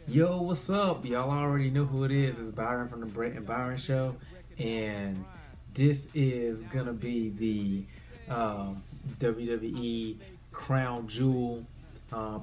Yo, what's up? Y'all already know who it is. It's Byron from the Brett and Byron Show, and this is gonna be the WWE Crown Jewel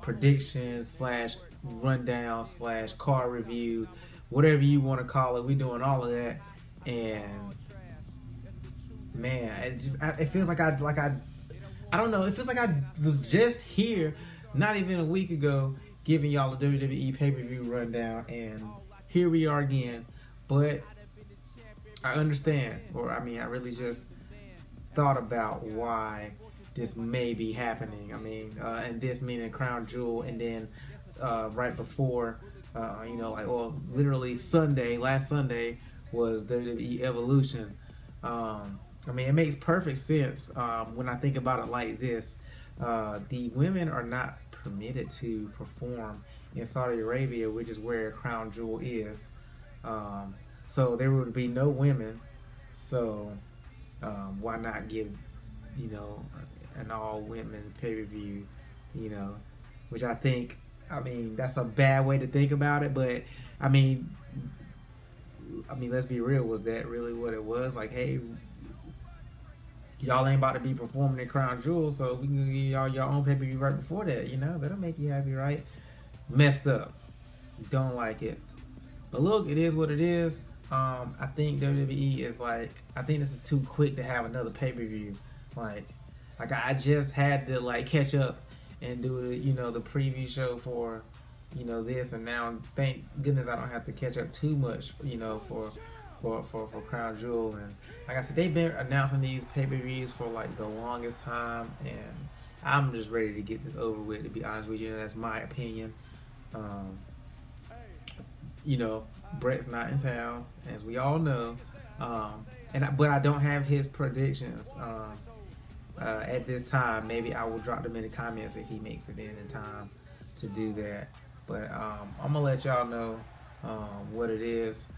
prediction slash rundown slash car review, whatever you want to call it. We're doing all of that, and man, it feels like I don't know. It feels like I was just here, not even a week ago, giving y'all a WWE pay-per-view rundown, and here we are again. But I understand, or I mean, I really just thought about why this may be happening. I mean, and this meaning Crown Jewel, and then right before, you know, like, well, literally last Sunday was WWE Evolution. I mean, it makes perfect sense when I think about it like this. The women are not permitted to perform in Saudi Arabia, which is where Crown Jewel is. So there would be no women. So why not give, you know, an all-women pay-per-view, you know, which I mean, that's a bad way to think about it, but I mean, let's be real. Was that really what it was? Like, hey, y'all ain't about to be performing in Crown Jewel, so we can give y'all your own pay-per-view right before that, you know? That'll make you happy, right? Messed up. Don't like it. But look, it is what it is. I think WWE is like, I think this is too quick to have another pay-per-view. Like I just had to like catch up and do the, you know, the preview show for, you know, this, and now thank goodness I don't have to catch up too much, you know, for Crown Jewel. And like I said, they've been announcing these pay-per-views for like the longest time, and I'm just ready to get this over with, to be honest with you. And that's my opinion. You know, Brett's not in town, as we all know, but I don't have his predictions at this time. Maybe I will drop them in the comments if he makes it in time to do that. But I'm gonna let y'all know what it is.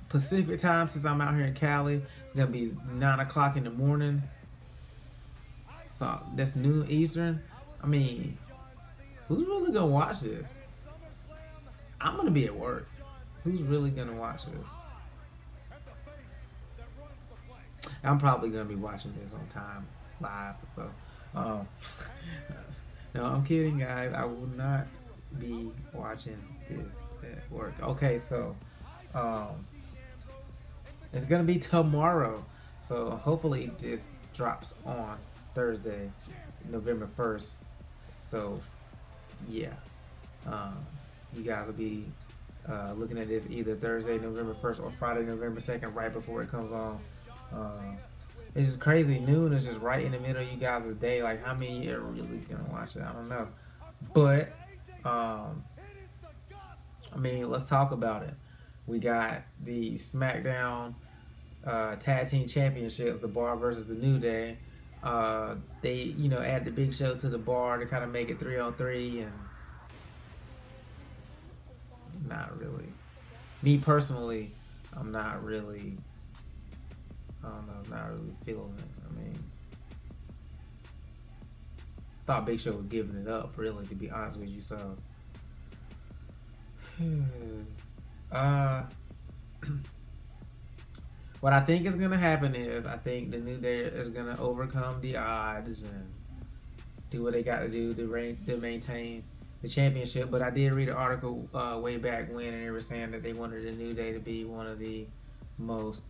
Pacific time, since I'm out here in Cali, it's gonna be 9 o'clock in the morning. So that's noon Eastern. I mean, who's really gonna watch this? I'm gonna be at work. Who's really gonna watch this? I'm probably gonna be watching this on time live. So, no, I'm kidding, guys. I will not be watching this at work. Okay, so it's gonna be tomorrow. So hopefully this drops on Thursday, November 1st. So yeah, you guys will be looking at this either Thursday, November 1st, or Friday, November 2nd, right before it comes on. It's just crazy. Noon is just right in the middle of you guys' day. Like, how many are really gonna watch it? I don't know. But I mean, let's talk about it. We got the SmackDown Tag Team Championships, the Bar versus the New Day. They, you know, add the Big Show to the Bar to kind of make it 3-on-3, and not really. Me personally, I'm not really, I don't know, not really feeling it. I mean, thought Big Show was giving it up, really, to be honest with you. So, what I think is gonna happen is, I think the New Day is gonna overcome the odds and do what they got to do to maintain the championship. But I did read an article way back when, and they were saying that they wanted the New Day to be one of the most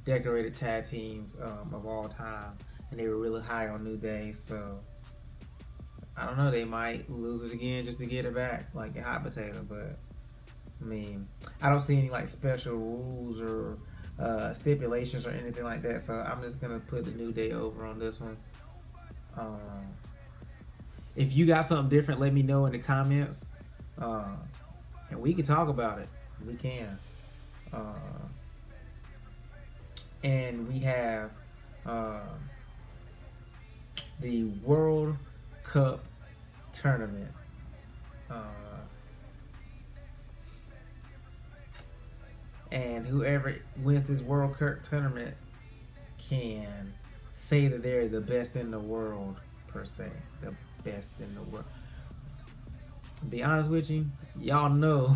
decorated tag teams of all time, and they were really high on New Day. So I don't know, they might lose it again just to get it back, like a hot potato. But I mean, I don't see any like special rules or stipulations or anything like that, so I'm just gonna put the New Day over on this one. If you got something different, let me know in the comments, and we can talk about it. We can. And we have the World Cup tournament. And whoever wins this World Cup tournament can say that they're the best in the world per se, the best in the world. To be honest with you, y'all know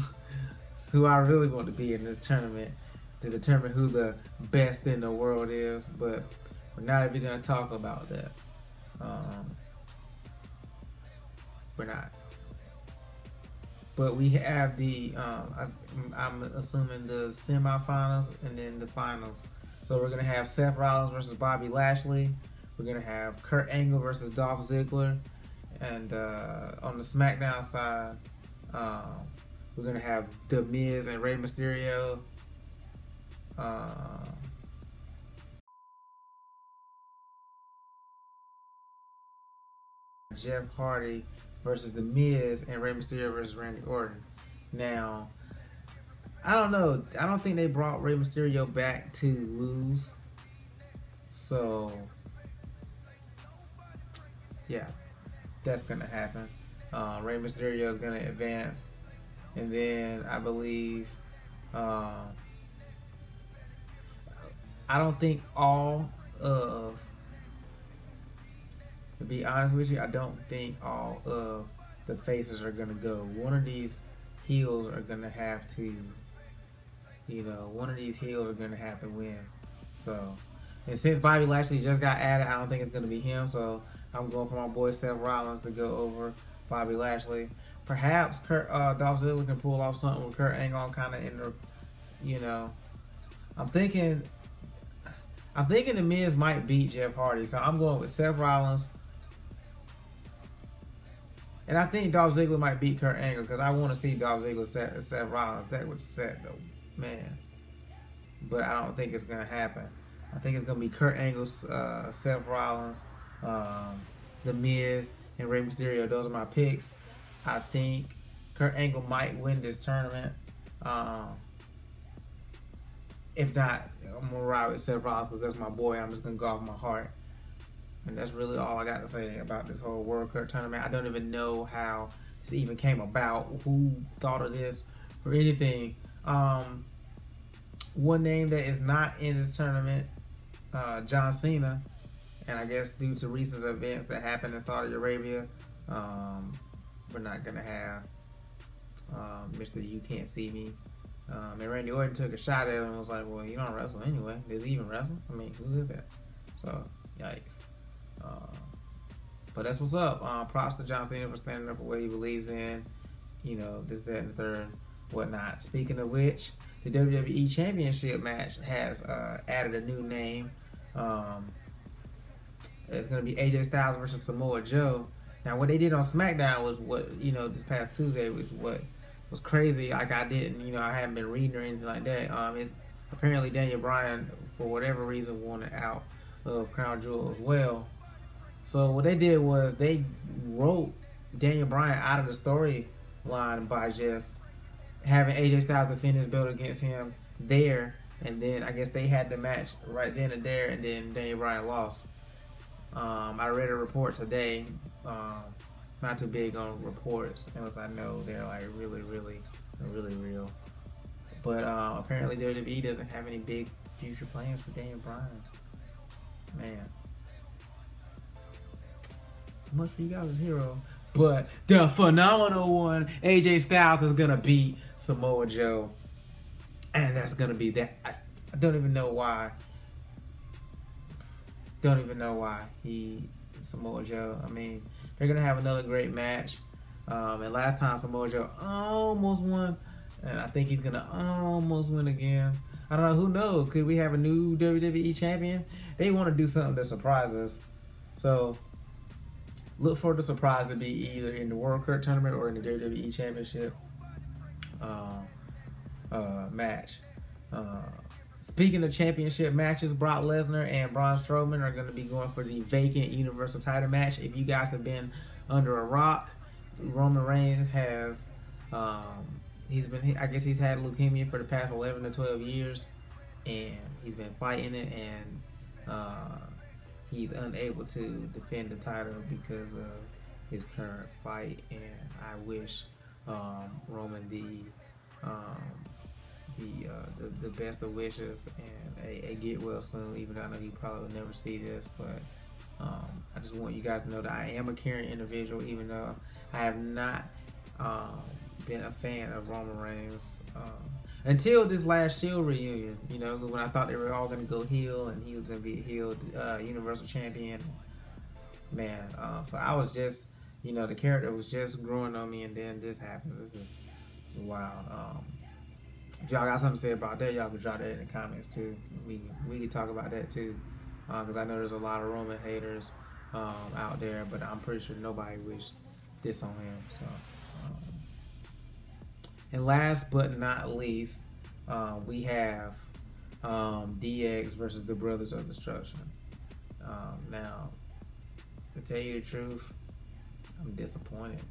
who I really want to be in this tournament to determine who the best in the world is, but we're not even going to talk about that. We're not. But we have the, I'm assuming the semifinals and then the finals. So we're going to have Seth Rollins versus Bobby Lashley. We're going to have Kurt Angle versus Dolph Ziggler. And on the SmackDown side, we're going to have The Miz and Rey Mysterio. Jeff Hardy versus The Miz and Rey Mysterio versus Randy Orton. Now, I don't know. I don't think they brought Rey Mysterio back to lose. So, yeah, that's going to happen. Rey Mysterio is going to advance. And then I believe, I don't think all of, to be honest with you, I don't think all of the faces are going to go. One of these heels are going to have to, one of these heels are going to have to win. So, and since Bobby Lashley just got added, I don't think it's going to be him. So, I'm going for my boy Seth Rollins to go over Bobby Lashley. Perhaps Dolph Ziggler can pull off something with Kurt Angle kind of in the, I'm thinking The Miz might beat Jeff Hardy. So, I'm going with Seth Rollins. And I think Dolph Ziggler might beat Kurt Angle because I want to see Dolph Ziggler Seth Rollins. That would set the man. But I don't think it's going to happen. I think it's going to be Kurt Angle, Seth Rollins, The Miz, and Rey Mysterio. Those are my picks. I think Kurt Angle might win this tournament. If not, I'm going to ride with Seth Rollins because that's my boy. I'm just going to go off my heart. And that's really all I got to say about this whole World Cup tournament. I don't even know how this even came about, who thought of this or anything. One name that is not in this tournament, John Cena. And I guess due to recent events that happened in Saudi Arabia, we're not going to have Mr. You Can't See Me. And Randy Orton took a shot at him and was like, well, you don't wrestle anyway. Does he even wrestle? I mean, who is that? So, yikes. But that's what's up. Props to John Cena for standing up for what he believes in. This, that, and the third, whatnot. Speaking of which, the WWE Championship match has added a new name. It's going to be AJ Styles versus Samoa Joe. Now, what they did on SmackDown was this past Tuesday was what was crazy. Like, I haven't been reading or anything like that. Apparently, Daniel Bryan, for whatever reason, wanted out of Crown Jewel as well. So what they did was they wrote Daniel Bryan out of the storyline by just having AJ Styles defend his belt against him there, and then I guess they had the match right then and there, and then Daniel Bryan lost. I read a report today, not too big on reports, unless I know they're like really, really, really real. But apparently WWE doesn't have any big future plans for Daniel Bryan. Man. So much for you guys' hero. But the phenomenal one, AJ Styles, is going to beat Samoa Joe. And that's going to be that. I don't even know why. Samoa Joe. I mean, they're going to have another great match. And last time Samoa Joe almost won. And I think he's going to almost win again. I don't know. Who knows? Could we have a new WWE champion? They want to do something to surprise us. So, look for the surprise to be either in the World Cup tournament or in the WWE Championship match. Speaking of championship matches, Brock Lesnar and Braun Strowman are going to be going for the vacant Universal title match. If you guys have been under a rock, Roman Reigns has, I guess he's had leukemia for the past 11 to 12 years, and he's been fighting it, and he's unable to defend the title because of his current fight. And I wish Roman the the best of wishes and a get well soon. Even though I know he probably will never see this, but I just want you guys to know that I am a caring individual, even though I have not been a fan of Roman Reigns until this last Shield reunion. You know, when I thought they were all going to go heel and he was going to be a heel Universal Champion. Man, so I was just, you know, the character was just growing on me, and then this happened. This is wild. If y'all got something to say about that, y'all can drop that in the comments too. We can talk about that too, because I know there's a lot of Roman haters out there, but I'm pretty sure nobody wished this on him. So, and last but not least, we have DX versus the Brothers of Destruction. Now, to tell you the truth, I'm disappointed.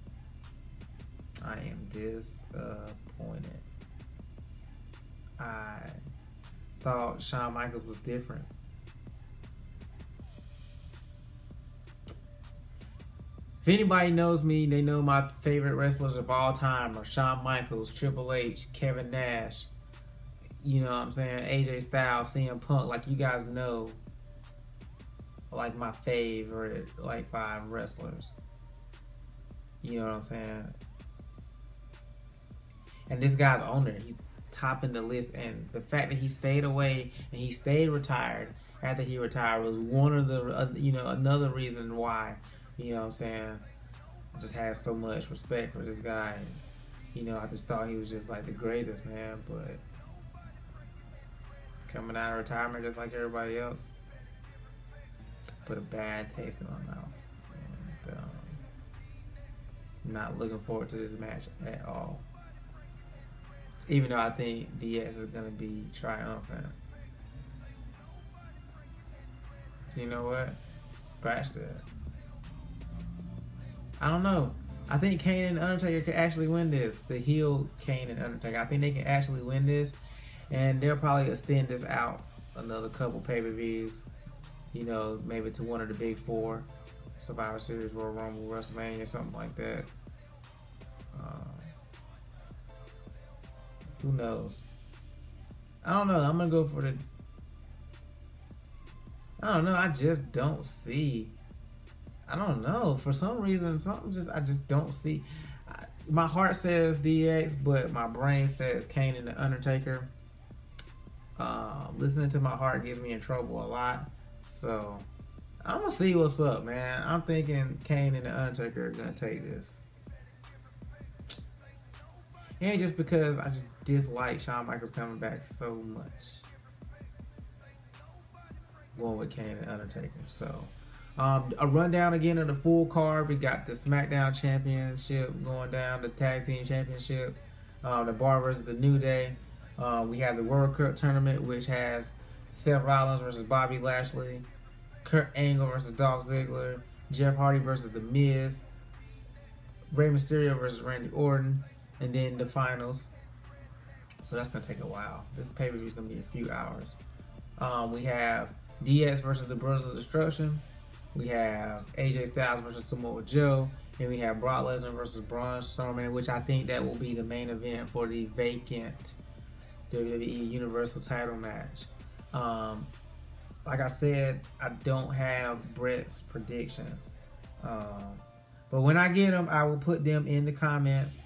I am disappointed. I thought Shawn Michaels was different. If anybody knows me, they know my favorite wrestlers of all time are Shawn Michaels, Triple H, Kevin Nash, you know what I'm saying, AJ Styles, CM Punk. Like, you guys know, like, my favorite, like, 5 wrestlers. You know what I'm saying? And this guy's on there. He's topping the list. And the fact that he stayed away and he stayed retired after he retired was one of the, you know, another reason why, you know what I'm saying, I just had so much respect for this guy. And, you know, I just thought he was just like the greatest, man. But coming out of retirement just like everybody else put a bad taste in my mouth. And not looking forward to this match at all. Even though I think DX is going to be triumphant. You know what? Scratch that. I don't know. I think Kane and Undertaker can actually win this. The heel Kane and Undertaker. I think they can actually win this. And they'll probably extend this out another couple pay-per-views. You know, maybe to one of the big 4. Survivor Series, Royal Rumble, WrestleMania, something like that. Who knows? I don't know. I'm gonna go for the. I don't know. I just don't see. I don't know. For some reason, I just don't see. My heart says DX, but my brain says Kane and the Undertaker. Listening to my heart gets me in trouble a lot. So I'm gonna see what's up, man. I'm thinking Kane and the Undertaker are gonna take this. And just because I just dislike Shawn Michaels coming back so much. Going with Kane and Undertaker. So, a rundown again of the full card. We got the SmackDown Championship going down, the Tag Team Championship, the Bar versus the New Day. We have the World Cup Tournament, which has Seth Rollins versus Bobby Lashley, Kurt Angle versus Dolph Ziggler, Jeff Hardy versus The Miz, Rey Mysterio versus Randy Orton, and then the finals. So that's going to take a while. This pay-per-view is going to be a few hours. We have DX versus the Brothers of Destruction. We have AJ Styles versus Samoa Joe. And we have Brock Lesnar versus Braun Strowman, which I think that will be the main event for the vacant WWE Universal title match. Like I said, I don't have Brett's predictions. But when I get them, I will put them in the comments.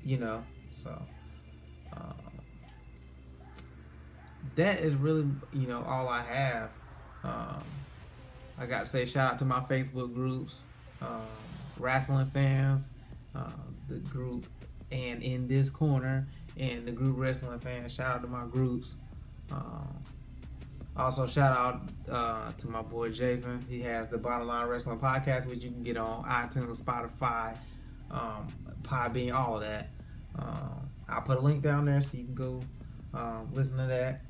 You know, so that is really, you know, all I have. I got to say shout out to my Facebook groups, wrestling fans, the group, and in this corner, and the group wrestling fans. Shout out to my groups. Also shout out to my boy Jason. He has the Bottom Line Wrestling Podcast, which you can get on iTunes, Spotify, Podbean, all of that. I'll put a link down there so you can go listen to that.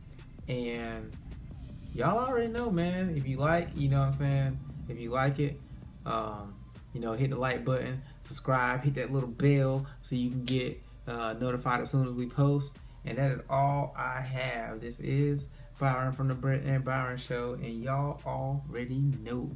And y'all already know, man, if you like, you know what I'm saying, if you like it, you know, hit the like button, subscribe, hit that little bell so you can get notified as soon as we post. And that is all I have. This is Byron from the Brett and Byron Show, and y'all already know.